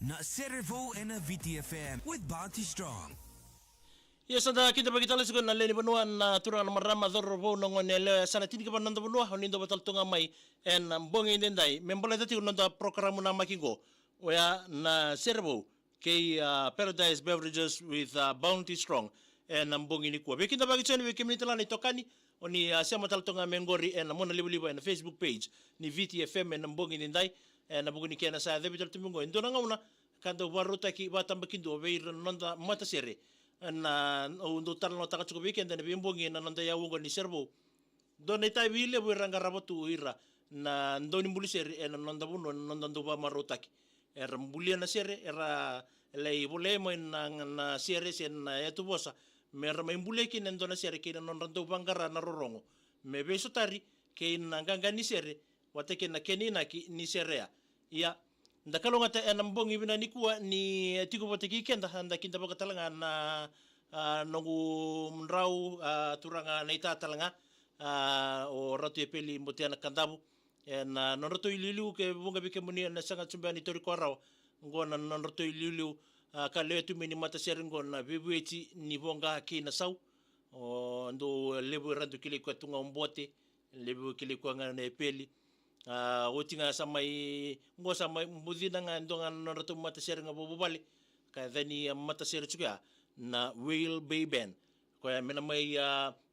na Serevou and a VTFM with Bounty Strong. Yes, anda kita bagi talas ko na leni vanua na turang na marama dorbo nongo nele sana tini ka bananda vanua honindo batal tunga mai en bongi ndendai membola tati unonda programu na makingo wea na Serevou ke Paradise Beverages with Bounty Strong en bongi ni kwa bekinda bagi chani weke minitala ni tokani oni siya matal tunga mengori en mona libu en Facebook page ni VTFM en bongi ndendai en bongi ni kena sa debital tumungo indona ngauna kando waruta ki batamba kindo veir nonda matasere na undo tarno taka chuko weekend na bimbongi na nanda yauwa ni Serevou dona itai wile wiranga rabotu ira na ndoni mbulisere na nanda buno nanda nduba marotaki era mbulia na sere era lei volemo na sere sen na etubosa mera membuleki na ndona sere ke na nanda bangara na rorongo me beso tari ke na ganga ni sere wateke na kenina ki ni serea ya ndakalo ngata enambongi bina nikua ni tiko boteki kenda handa kinta bakatalanga na nongu mrau turanga na ita talanga o ratu epeli motiana kandabu na noroto ililu ke bunga bike muni na sanga chumba ni tori korao ngona noroto ililu ka letu mini matasere ngona bibueti ni bonga kina sau o ndo lebu randu kile kwa tunga umbote lebu kile kwa ngana epeli otinga samai ngo samai mudina nga ndonga noroto matasere nga bobale ka dhani matasere chuka na whale bay band ko mena mai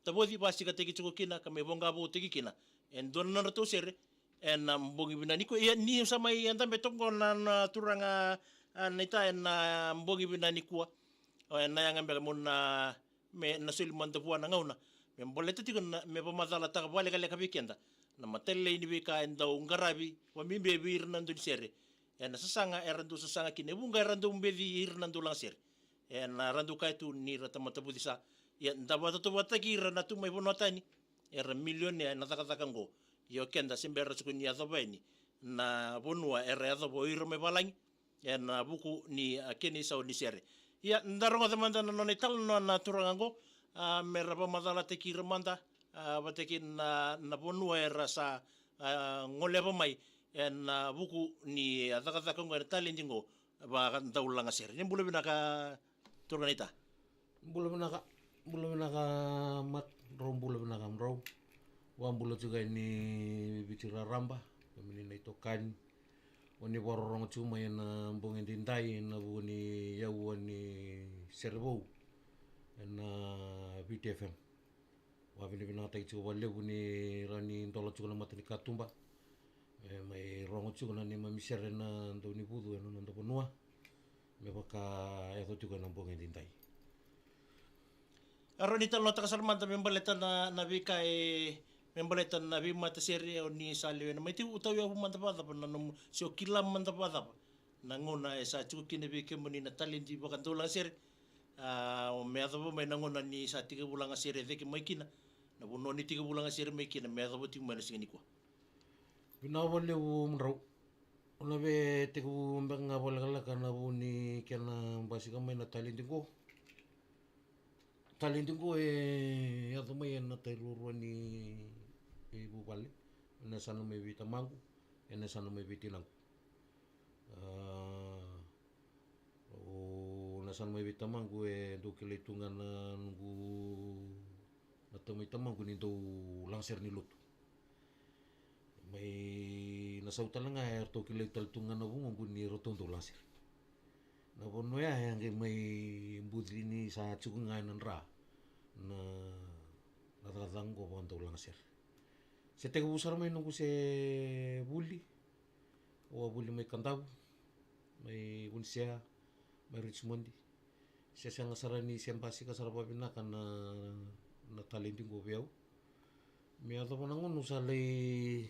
tabodi pasti ka teki chuko kina ka me bonga bo teki kina en don noroto sere en mbongi bina niko ni samai anda betongo na turanga nita en mbongi bina nikua na yang ambela mona me na sul manda buana ngauna me boleta tiko me pamadala ta bale kale ka weekenda na matelle ini bika enda ungarabi wa mimbe bir nandu sere en sasanga erandu sasanga kine bunga erandu mbedi ir nandu langsere en randu kai tu ni rata matabudisa ya ndaba to wataki rana tu mai bonotani era milione na taka ngo yo kenda simbera sukuni adobeni na bonua era adobo ir me balang en buku ni keni sa ni sere ya ndaronga demanda no netal no na turango meraba madala te kirmanda batekin na bonua era sa ngoleba mai en buku ni adaka ngo talendingo ba ndaulanga sere nyembule binaka turganita bula binaka mat rombula binaka mro wambula juga ini bicara ramba kami ni tokan oni borong cuma yang bongin dintai na buni yauwa ni Serevou na VTFM wabini binata itu wale buni rani tolo juga na matani katumba mai rongo juga na ni mamisere na ndoni budu na ndo vanua me baka itu juga na bongin dintai aronita lo takasarmanta membaleta na bika membaleta na bi matasere oni saliwe na mati utawi abu mantapata pa na sio kilam mantapata pa nangona sa chukine bi kemoni na talenti bakantola sere me adabo me nangona ni sa 3 bulan sere de ke maikina na bono ni 3 bulan sere maikina me adabo ti mana singani ko binawale umro ona be te ku mbanga bola kana buni kana basika mai na talenti ko atomai na tairuru ni ibu bale na sana me vita mangu na sana me vitinang na sana me vita mangu do kilitungan na ngu na tomai tamangu ni do langser ni lutu may nasauta lang nga to kilitungan na bungo ni rotondo langser na bono ya yang may budri ni sa chukungan ra na natatang ko panto lang sir se te busar may nung se bully o bully may kantaw may bunsia may Richmondi siya siyang sarani siyang pasi kasarapa pinakan na talenting ko biyaw may ato pa nangon usalay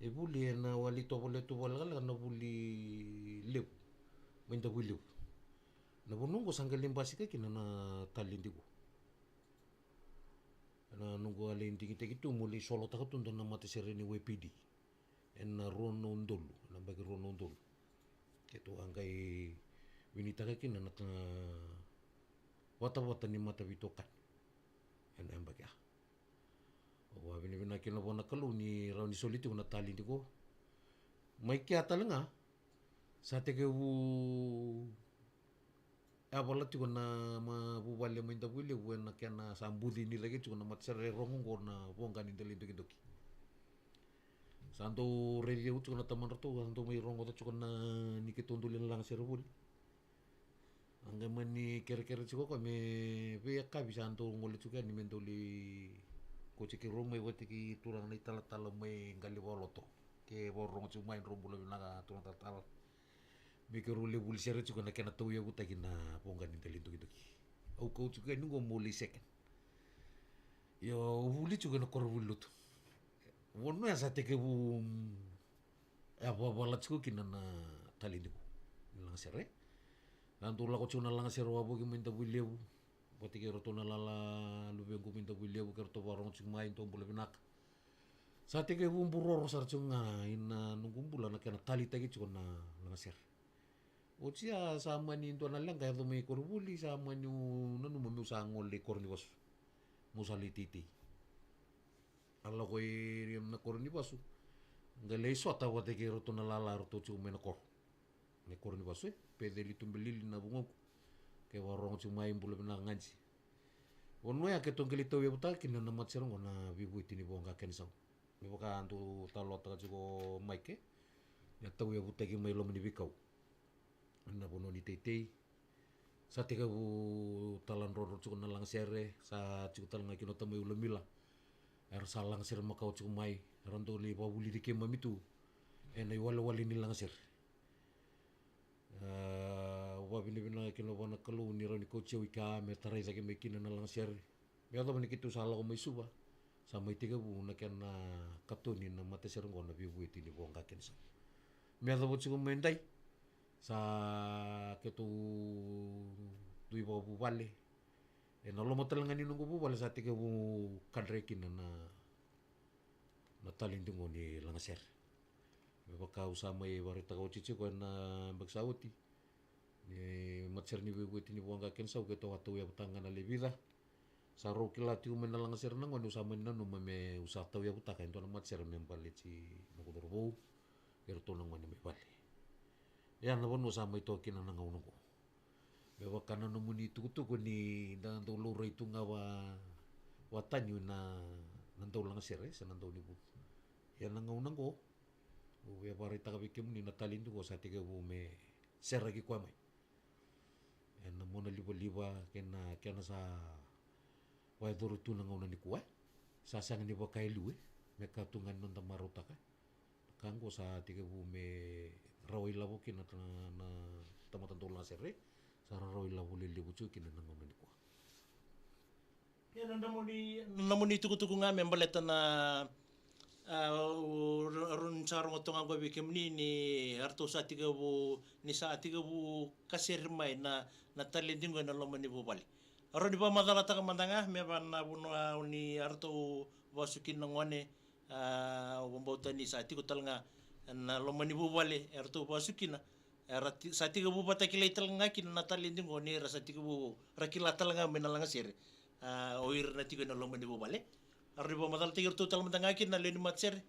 bully na walito boleto walgal na bully lip minta bulu na bunung ko sanggaling basi ka kina na talindi ko na nunggu alin tinggi itu muli solo takutun na matasere ni WPD en na rono ndol na bagi rono ndol ketu angkai winita ka kina na wata ni mata bitokan en bagi o abini kina bona kalu ni rauni soliti na talindi ko mai kia talanga sa te ke u avala tiko na mabubale mo inta wile buena kena sambudi ni lagi tiko na matasere rongo ko na wonga ni dali doki santo radio tiko na taman rato santo may rongo to tiko na nikitundulin lang Serevou angga mani kere-kere tiko ko me ka bisa santo ngole tiko ni mendoli ko tiki rumai wati ki turang ni tala-tala may ngali woloto ke borong tiko main rombulo na turang tala Mikirule buli sere tiko na kena tau ya buta kina ponga ni dali doki au kau tiko ni ngo moli second yo buli tiko na korvulu tu wono ya sa teke bu apa bala tiko kina na tali diko lang sere nantu la ko chuna lang sere wabo ki minta bulebu pati ke rotona lala lube ko minta bulebu ke roto barong tiko main to bule binak sa teke bu buroro sar chunga ina nungumbula na kena tali tagi tiko na lang sere o tia sama ni to na lang kaya to may korbuli sama ni nanu mo sa ngole kornibas musali titi alla ko na kornibas ngale so ta wate ke roto na lala roto chu me na kor ne kornibas pede li tumbelili na bungo ke warong chu mai bulu na nganji ono ya ke tongkeli to ya buta kin na matserong na bibu itini bonga ken sang me boka antu talota ko maike ya tau ya buta ki mai lo mini bikau na bono ni tetei sa teka bu talan roro cukup na lang sere sa cukup talang ngaki nota mai ulamila er salang sere makau cukup mai ranto li pabuli di kema mitu na wala ni lang sere wa bina kino wana kalu ni rani ko cewi ka me tarai sa kema kina na lang sere me ato mani kitu sala ko mai suba sa mai teka bu na kena katoni na matasere ngona bibu itini bonga kensa me ato cukup mendai sa ketu dui bawa bale na lo matalangan nungu bu bale sa tike bu kadrekin na talindungo ni langaser me baka usama e barita ko cici ko na bagsauti ni matser ni bu tini buanga kensa ko to watu ya butanga na lebida sa ro kila tiu men langaser na ngonu usama nanu me usata ya butaka ento na matser me bale ci ngodorbo erto nang mani me bale ya na bono sama ito kina na ngau nungo bewa kana no muni tuku ni dan to lo rei tunga wa tanyu na nanto lang sere sa nanto ni bu ya na ngau nango o ya bare ta ka ni na talin ko sa tiga bu me sere ki kwa mai ya na mona liba kena sa wa doro tu na ngau na ni kwa sa sang ni ba kai lu me ka tungan non tamarota ka kanggo sa tiga bu me rawai labo kina na tamatan tola sere sara rawai labo lili bucu kina na ngomeni kwa ya namuni tuku nga membaleta na run sarong otonga go bikemni ni arto sa tiga bu kasir mai na talendingo na lomani bu bali aron di ba madala ta kamandanga me ba na bunwa ni arto wasukin ngone bombauta ni sa tiku talanga na lomani bu bali arto wasukina sa tiga bu bata kilai talanga kin na talendingo ni rasa tiga bu rakila talanga menalanga sir oir na tiga na lomani bu bali arriba madal tigir tu tal matangaki na leni matser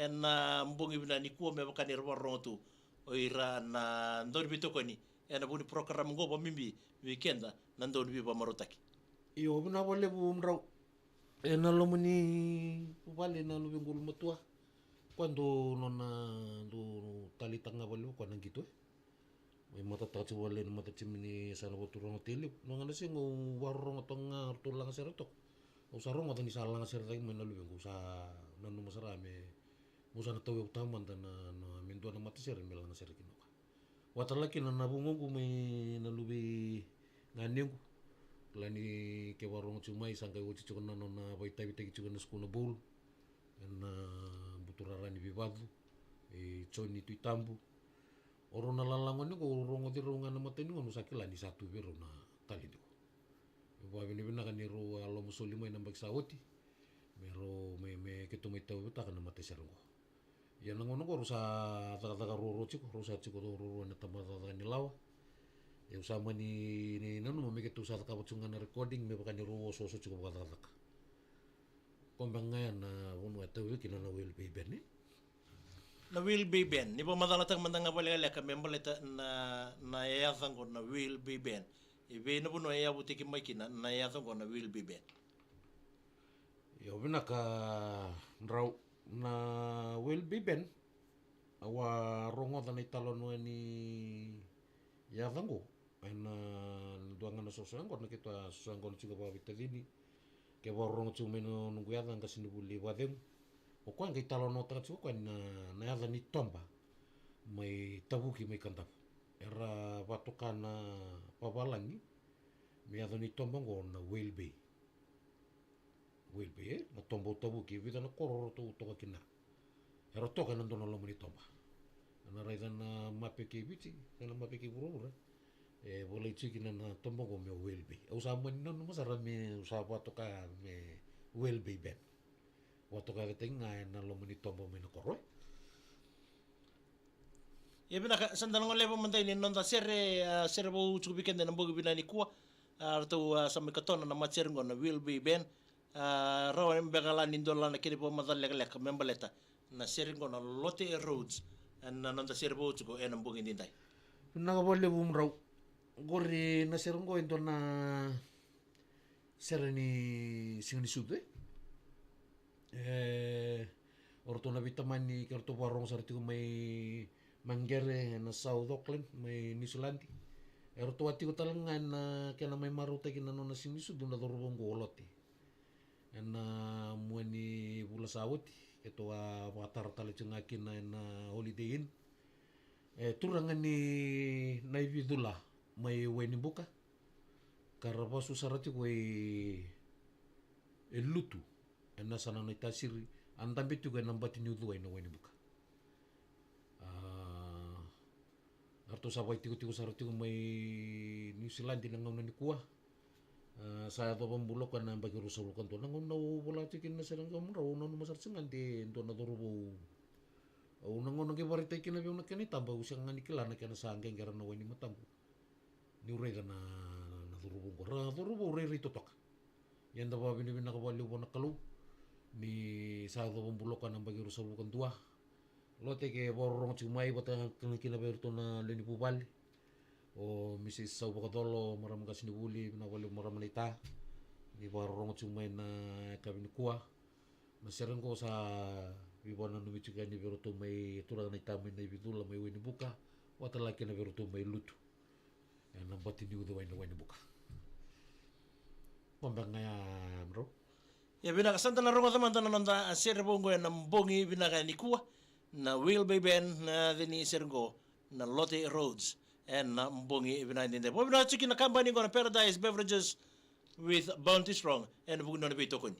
na mbongi bina ni kuo me bakani rwarong tu oira na ndor bito koni na buni program go mimbi weekenda na ndor bi ba marotaki iyo bina wale bu mrau na lomani bu bali na lubi ngulu matua cuando nona do talitanga wale ko nang gitu may matatachi wale na matachimini sana boturong tele no ngana singo warong tonga tulang seretok usarong atau ni salang serta yang mana lu sa nanu masara me musa na tahu utama na mentua na mati ser melang ser kino ka wata laki na nabungo ku me na lubi nganyong lani ke warong cumai sangkai uci cukup na baita bita cukup na skuna bol na buturara ni bibadu coni tu itambu orang na lalangan ko orang oti rongan na mati ni nganu sakila ni satu biro na tali tu wa bina kan niru alo musolimo ina bagsawoti mero me keto mai tau ta kana mate serungo ya nangono ko rusa taka roro chiko roro na tamata ni lawa ya usama ni nanu me keto sa taka bacunga na recording me bakani ro so chiko bakata taka kombanga na wono tau kina na wel be berne na will be ben. Ni po madalatang mandanga balik ka membaleta na yayatang ko na will be ben. Ibe na po no yabuti ki mai kina na yayatang ko na will be ben. Yo bina ka rau na will be ben. Awa rongo tanay talon mo ni yatang ko. Ay na duangan na sosoan ko na kita sosoan ko na siya pa bitadini. Kaya rongo tumeno nunggu yatang kasi nubuli wadem. O kuan kay talon no takat siya kuan na yatang ni tomba. May tabuki may kantap. Era patukan na pabalangi. May yatang ni tomba ko na will be. Will be na tombo tabuki. Vita na kororo to toka kina. Era toka nandun na lomo ni tomba. Ana raidan na mapeke biti. Kana mapeke buru-buru. Boleh ciki na tombo ko me will be. Usama ni nono masara me usapa toka me will be ben. Waktu kaya tinggal na lomo ni tombo me na koroi. Ya bina ka sandal ngole pa man tayo ni nonta Serevou chubiken na nambogi bina ni kuwa. Arto sa may katon na matser ngo na will be ben. Rawa yung begala nindola na kini po madalek-lek membaleta na seringo na lote roads na nonta Serevou chuko nambogi nintay. Nakabole bumraw. Gori na serong ko ito na sereni singani sudwe. Orto na bitaman ni karto parong sarti ko may manggere na South Auckland, may New Zealand. Orto ati ko talangan na kaya na may maruta kinano na singani sudwe na dorobong ko olote. Na mua ni bula sawit. Ito makatartala siya nga kina na Holiday Inn. Turangan ni Naibidula. May weni buka. Karapa susarati ko lutu. Nasa na itasiri. Ang tambit yung nambati niyo duway na weni buka. Arto sabay tiko-tiko sarati ko may New Zealand dinangaw na ni kuwa. Sa ito pambulok ka na bagirusulukan to. Nangaw na wala tikin na silang kamura. Una na masarsingan di. Ito na turubo. Nangaw na kibaritay kinabiyong na kinitamba. Usang nga nikila na kinasanggang kaya na weni matambo. Ni urega na turubong ko. Turubong rito toka. Yan daw binibin na kabaliw po na kalu. Ni sa ito pambulokan ng bagiro sa bukan tua. Lote ke borong cumay pata kinaberto na linipubal. O Mrs. Sau Bakadolo maram kasi nibuli pinawaliw maram malita. Ni borong cumay na kabinikuha. Nasirang ko sa bibuan na numitsikan ni Beroto may turang na itamay na ibidula may winibuka. Watalaki na Beroto may luto. Nambat ini udah wain buka. Pembang ngaya bro. Ya bina kasanta na rongo teman-teman nonta Serevou ngo nambongi bina ka ni kuwa na will be ben na dini Serevou na lote roads and na mbongi bina ninde. Po bina chiki na company ngo na Paradise Beverages with Bounty Strong and bugun na bito kun.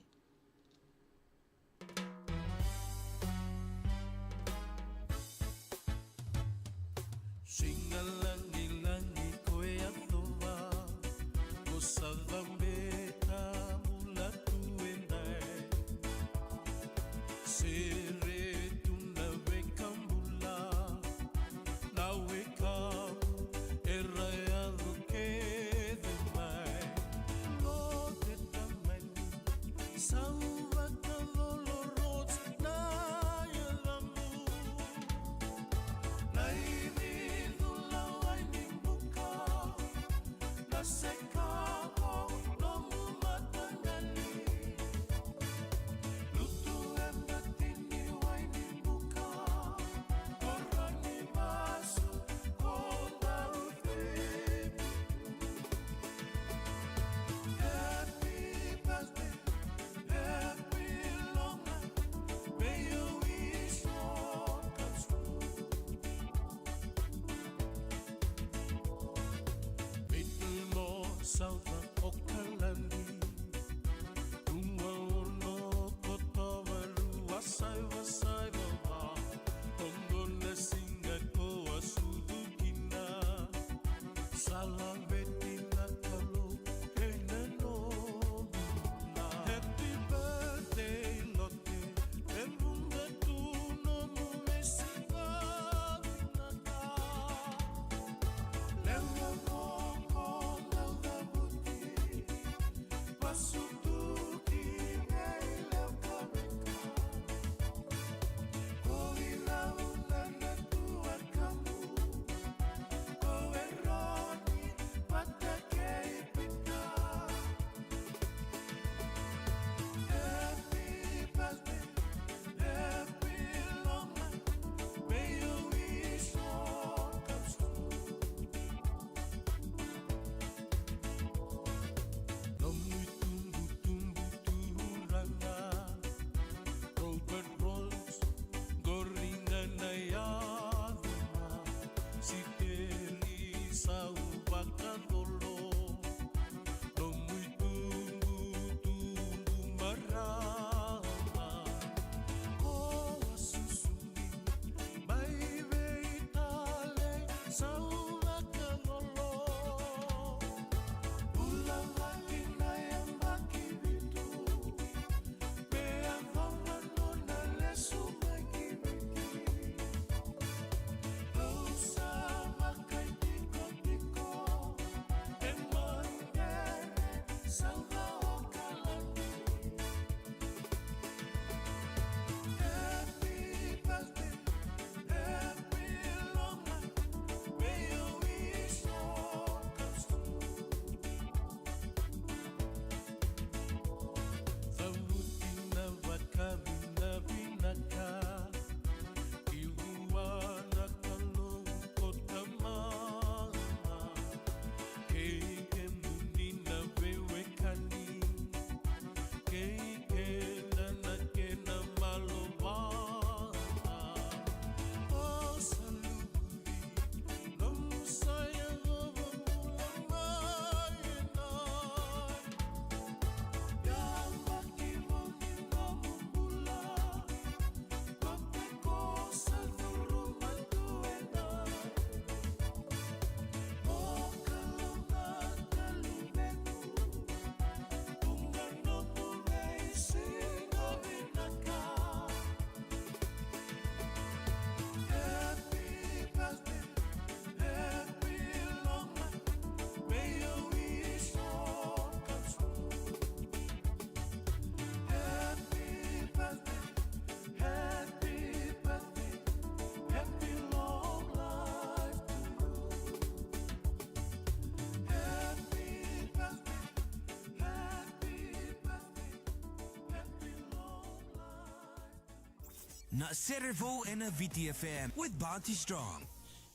na Serevou en na VTFM with Bounty Strong.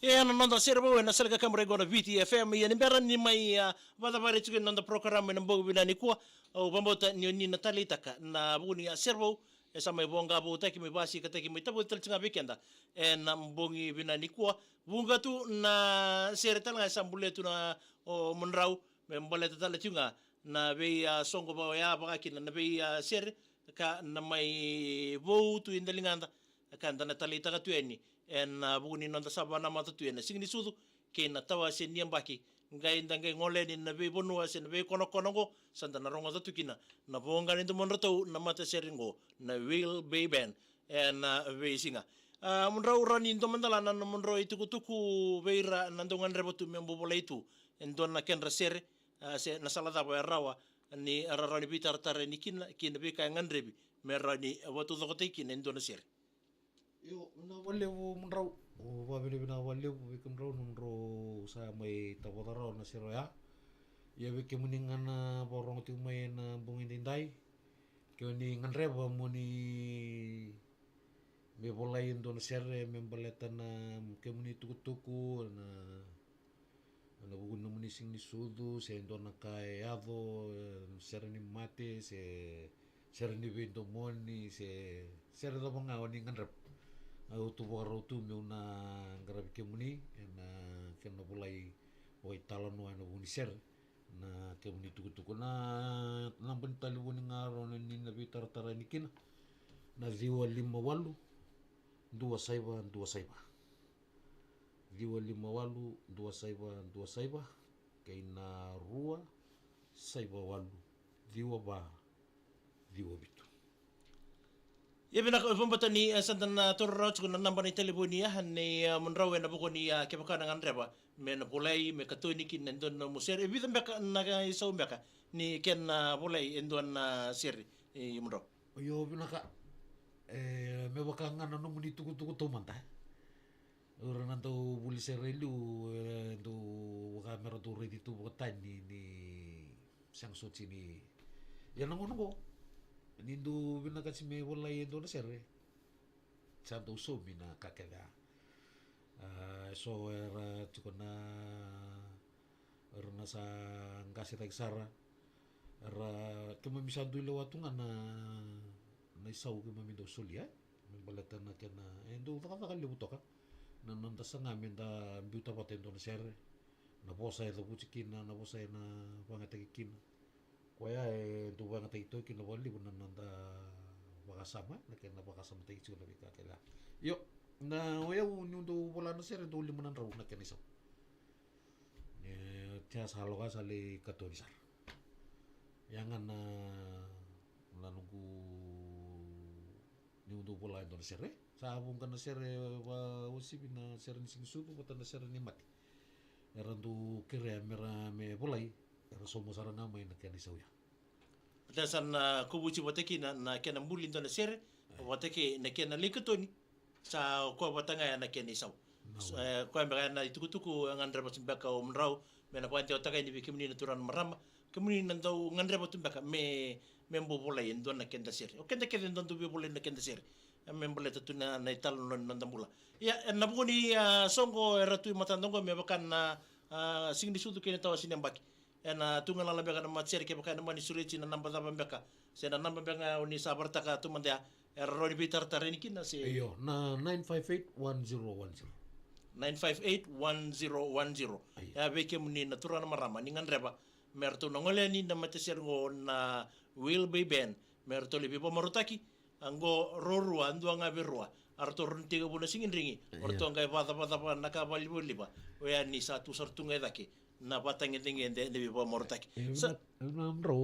Ano nonda Serevou na salga kamre gona VTFM ya nimbera ni mai vadavare tsuke nonda programa na mbogu binani kuwa o bambota ni na talitaka na buni ya Serevou esa mai bonga bo taki mai basi kataki mai tabu tsinga weekenda na mbongi binani kuwa bunga tu na seretal nga sambuletu na o munrau me mboleta tala tunga na be songo ba ya baka na be ser ka na mai votu indalinganda ka na talita ka tueni en buni nonda sabana mata tuena singni sudu ke na tawa se niambaki ngai ndangai ngole ni na be bonua se na be kono konongo sanda na rongo tukina na bonga ni monrato na mata seringo na will be ben en be singa munrau rani ndo mandala na munro itukutuku beira nandongan rebotu membo bola itu endon na kenra sere se na salada ba rawa ni ararani bitar tare ni kina be ka ngandrebi merani watu dokote kina endon sere yo na wale wo munrau o babele bina wale wo bikumrau numro sa mai tawadaro na siroya ya beke muningana borong tu mai na bungin dindai ke ni ngandre ba muni me bolai indon sere membaleta na ke muni tuku na bugun no muni sing ni sudu se indon kai avo sere ni mate sere ni vento moni sere do banga oni ngandre au tu boro tu me una grabe ke muni na ke no bolai oi talon wa no buni ser na ke muni tuku na lampun talu buni ngaro ni na bitar taranikin na ziwa 58 2 saiba ziwa 58 2 saiba kay na rua saiba walu ziwa ba ziwa bitu Ibina ko pambata ni santan na torro ko na namba ni teleponia ni munrawe na buko ni kepaka na reba me na bulay me katuni kin ndon na muser ibita mbaka na isau mbaka ni ken na bulay endon na sir munro yo binaka me baka ngana no muni tuku to manta ora nanto buliserelu do kamera to ready to botani ni sang sochi ni ya nangono nindo binaka si me bolay endo na sere santo so bina kakega so era tukona erna sa ngasi tagsara era kemamisandu ile watunga na isau kemamindo sulia membalata na kena endo taka libutoka na nanda sa ngamen da biuta patendo na sere na bosa ito buchikina na bosa na pangatakikina Kuya tu bang tay ito kinawali ko nanda bakasama na kaya bakasama tayo ito na bika yo na waya yung do wala na sir do limanan raw na kanisaw tiya sa halo ka sali katolisar yangan na lanungku yung do wala ito na sir sa abong ka na sir wa usipin na sir ni singsupo pata na sir ni mati eran do kira mera me bulay pero somo sarang nga may nakanisaw ya. Dasan kubuchi wateki na kena mulin to na sere wateki na kena likatoni sa ko watanga na kena isaw. Ko mbaka na itukutuku ngandra basimbaka o mrau me na kwante otaka ni bikimni na turan marama kemni nando ngandra batumbaka me membo bolay endo na kenda sere. O kenda kenda nando bi bolay na kenda sere. Membo leta tu na italo nandambula. Ya na bukoni songo ratu matandongo me bakan na singdi sudu kena tawa sinembaki. Na tunga la beka na matsere ke baka na mani surichi na namba daba beka se na namba beka uni sabarta ka tumanda roni bitar tarini kina se iyo na 9581010 9581010 ya beke muni na turana marama ningan reba merto ngole ni na matasere ngo na will be ben merto libi pomarutaki ango rorua ando nga berua arto runtiga buna singin ringi orto ngai bata na ka balibuliba oya ni satu sartunga daki na batang tingin de bibo mortaki sa namro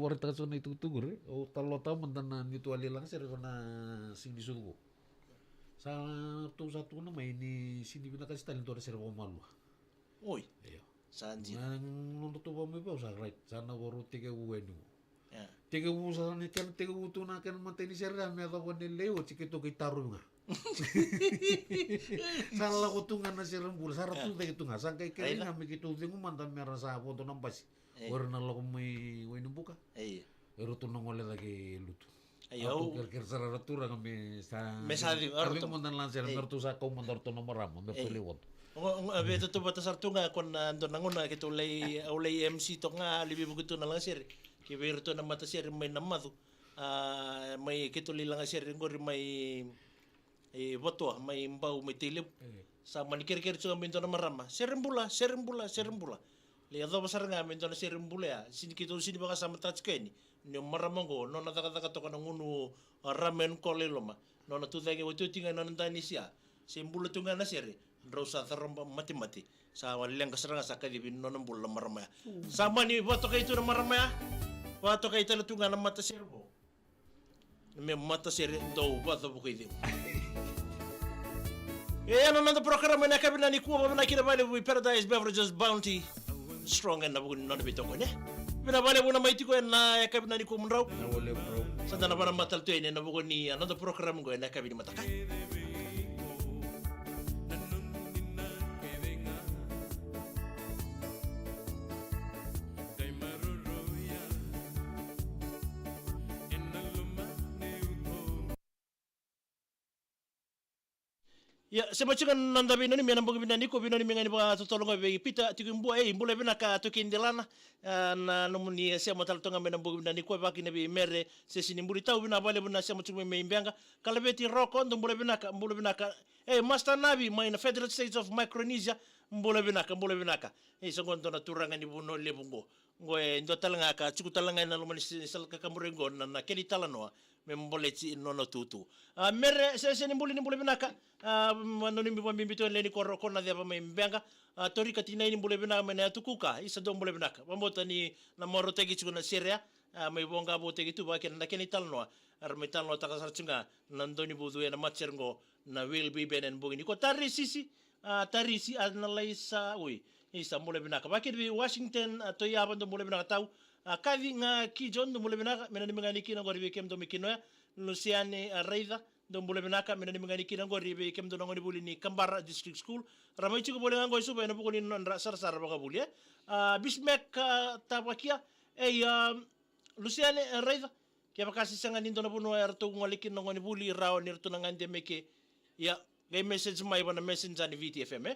warta so na itutugur o talota mantan itu alilang sir na sing disugo sa to satu na may ni sini binaka style to sir malu oi sanji nang to ba mo ba sa right sana woro tiga uenu tiga usa ni kan tiga utu na kan manteni sir na me ko ni leo chikito gitaru nga Salah ko tunga na si Rambul, sarap tu tayo tunga. Sang kay kaya nga may kituding umanda meron sa foto ng basi. Wala na lang may numbuka. Pero tunong wala lagi luto. Ayaw. Kira sararatura kami sa... Mesadi, Kami arto. kumandan lang sir, mertu sa kau mandar to namarama, mertuliwot. Abe to bata sartu nga kon ando nanguna kito ulay MC to nga libi buguto na lang sir. Kiberto na matasere may namatu. May kito lang sir ngori may boto may mbau may tilip. Sa manikir-kir so minto na marama. Serembula. Lihat do pasar nga minto na serembula ya. Sini kito sini baka sama touch keni. Ni maramongo no na taka to kana ngunu ramen koleloma. No na tu dage wotu tinga no ndani sia. Sembula tunga na sir. Rosa teromba mati-mati. Sa walilang kasaranga sa kadibin no nambul na marama ya. Sama ni boto kay ito na marama ya. Boto kay ito na tunga na matasere mo. May matasere do boto po kayo. Ano na programa na kabina ni Kuwa na kinabali with Paradise Beverages Bounty strong and nabugun na nabito ko ne. Binabali mo na maiti ko na kabina ni Kuwa raw. Nawala bro. Sa na para matalto ni nabugun ni ano na programa ko na kabina matakay. Ya, sebacungan nanda binoni mian ambo binani ko binoni mengani ba tutolong be pita tikumbu mbule binaka tukindilana na nomuni sia motal tonga men ambo binani ko ba kinabi mere se sinimbuli tau bina bale bina sia mutume me imbenga kalabeti roko ndo mbule binaka master nabi my in the Federal States of Micronesia mbule binaka so gonto na turanga ni buno lebungo ngoe ndo talanga ka chuku talanga na lumani sal ka kamurengo na keni talanoa memboleti nono tutu mere se sinimbuli binaka manoni mi bambito leni ko na dia ba membenga tori katina ini mbule binaka mena tukuka isa do mbule binaka bambota ni na moro tegi chuna seria mai bonga bo tegi tu ba ken na keni talnoa armetal no takasar chunga nandoni budu na matchengo na will be benen bogini ko tarisi analysa ui isa mbule binaka ba kedi Washington to ya bando mbule binaka tau kadi nga kijon do mbule binaka mena ni mengani kina ngori kem do mikinoya Luciane Reida do mbule binaka mena ni mengani kina ngori kem do ngoni buli ni Kambara District School ramai chuko bole ngoi suba na bukoni non sar baka buli bismek tabakia Luciane Reida kia bakasi sanga nindo na puno erto ngolikin ngoni buli rao nirto ngande meke ya gay message mai bana message ni VTFM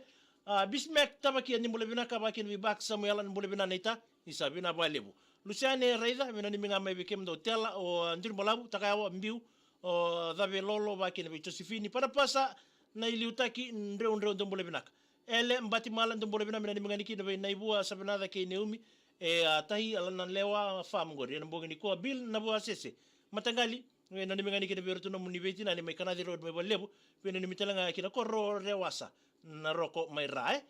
bismek tabakia ni mbule binaka bakin wi bak Samuel an mbule binanita isabi na balebu Luciane Reida mena ni minga mai bikem do tela o ndir bolabu takawa mbiu o dave lolo bakin bi Josephine para pasa na iliutaki ndre do mbule binaka ele mbati mala do mbule binaka mena ni minga nikina be naibua sabana ke neumi tahi alana lewa fam gori na mbogini ko bil na bua sese matangali na ni minga nikina be roto no munibeti na ni mai kanadi road mai balebu pena ni mitalanga kina korro rewasa na roko mai rae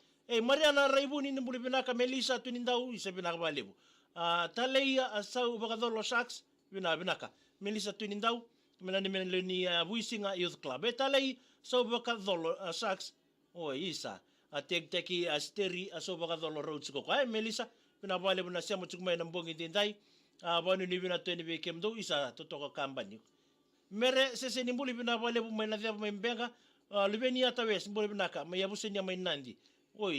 Mariana Raibuni ni mbule binaka Melissa tunindau isa binaka balebu Taleia asau bakadolo sharks binaka Melissa tunindau mena ni ni Buisinga Youth Club talei sau bakadolo sharks isa teki asteri asau bakadolo roads ko Melissa bina bale bina sia mutuk mai nambongi tindai banu ni bina teni be kemdo isa totoko kambani mere sese ni mbule bina bale bu mai na dia mai benga libeni atawes mbule binaka mai abusenya mai nandi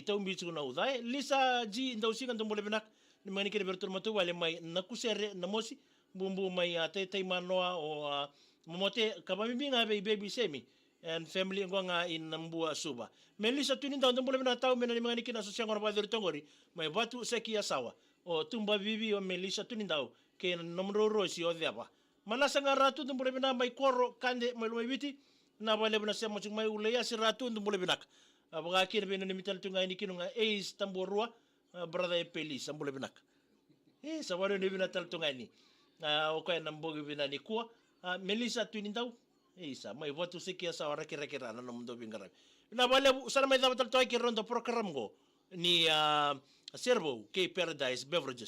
tau mbitu na udai Lisa G ndau singa mbule binaka ni mani kene bertur matu wale mai nakusere namosi bumbu mai tai manoa o momote kabamibinga baby semi and family ngonga in nambua suba Melissa tuninda ndo mbule bina tau mena ni mani kina sosiang ngora badir tongori mai batu seki asawa o tumba bibi o Melissa tuninda ke nomro rosi o diaba manasa ngaratu ndo mbule bina mai koro kande mai lumai biti na wale bina sema chung mai uleya si ratu ndo mbule binaka abaga kina bina ni mital tunga ini kinunga tamborua brother Pelis ambule binaka sa wale ni bina tal tunga ini o kaya nambogi bina ni kuwa Melissa tunindau sa mai watu sikia sa ora kira-kira na mundo bingara na wale sana mai dapat tal toy kirondo program go ni Serevou Paradise Beverages